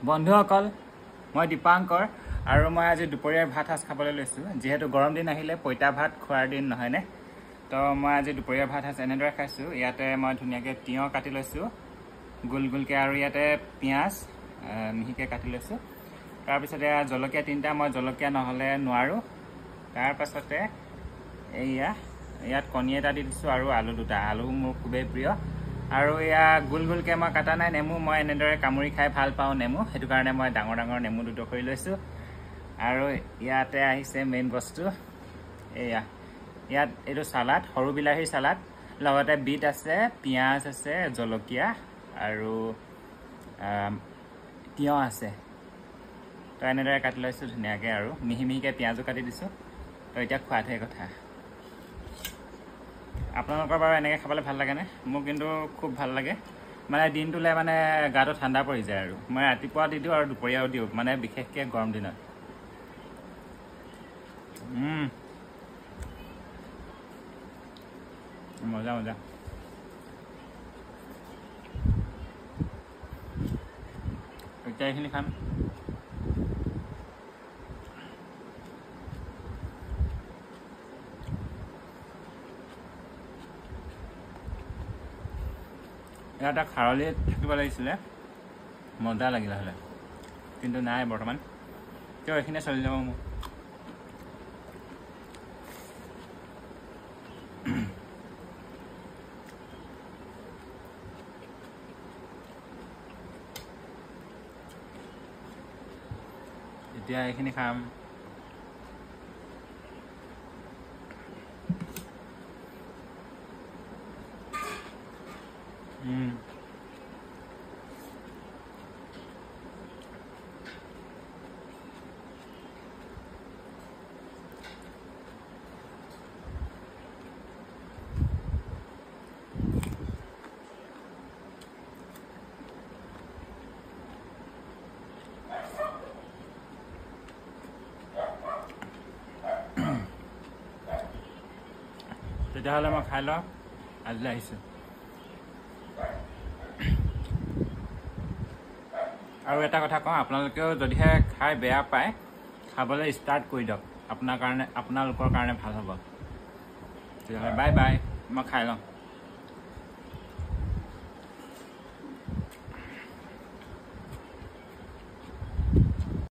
বন্ধুসকল মই দীপাঙ্কৰ আৰু মই আজি দুপৰীয়াৰ ভাত সাজ খাবলৈ লৈছোঁ যেহেতু গৰম দিন আহিলে পইতা ভাত খোৱাৰ দিন নহয় নে তো মই আজি দুপৰীয়াৰ ভাত সাজ এনেদৰে খাইছোঁ ইয়াতে মই ধুনীয়াকৈ তিয়ঁহ কাটি লৈছোঁ গোল গোলকৈ আৰু ইয়াতে পিঁয়াজ মিহিকৈ কাটি লৈছোঁ তাৰপিছতে জলকীয়া তিনিটা মই জলকীয়া নহ'লে নোৱাৰোঁ তাৰপাছতে ইয়াত কণী এটা দি দিছোঁ আৰু আলু দুটা আলু মোৰ খুবেই প্ৰিয় আৰু ইয়া গোল গোলকৈ মই কাটা নাই নেমু মই এনেদৰে কামুৰি খাই ভাল পাওঁ নেমু সেইটো কাৰণে মই ডাঙৰ ডাঙৰ নেমু দুটো কৰি লৈছোঁ আৰু ইয়াতে আহিছে মেইন বস্তু ইয়াত এইটো চালাড সৰু বিলাহীৰ চালাড লগতে বিট আছে পিঁয়াজ আছে জলকীয়া আৰু তিয়ঁহ আছে তো এনেদৰে কাটি লৈছোঁ ধুনীয়াকৈ আৰু মিহি মিহিকৈ পিঁয়াজো কাটি দিছোঁ তো এতিয়া খোৱাতহে কথা আপোনালোকৰ বাৰু এনেকৈ খাবলৈ ভাল লাগেনে মোৰ কিন্তু খুব ভাল লাগে মানে দিনটোলৈ মানে গাটো ঠাণ্ডা পৰি যায় আৰু মই ৰাতিপুৱা দি দিওঁ আৰু দুপৰীয়াও দিওঁ মানে বিশেষকৈ গৰম দিনত মজা মজা এতিয়া এইখিনি খাম ইয়াত এটা খাৰলি থাকিব লাগিছিলে মজা লাগিলে হ'লে কিন্তু নাই বৰ্তমান কিয় এইখিনিয়ে চলি যাব মোক এতিয়া এইখিনি খাম তেতিয়াহ'লে মই খাই লওঁ আজিলৈ আহিছোঁ আৰু এটা কথা কওঁ আপোনালোকেও যদিহে খাই বেয়া পায় খাবলৈ ষ্টাৰ্ট কৰি দিয়ক আপোনালোকৰ কাৰণে ভাল হ'ব তেতিয়াহ'লে বাই বাই মই খাই লওঁ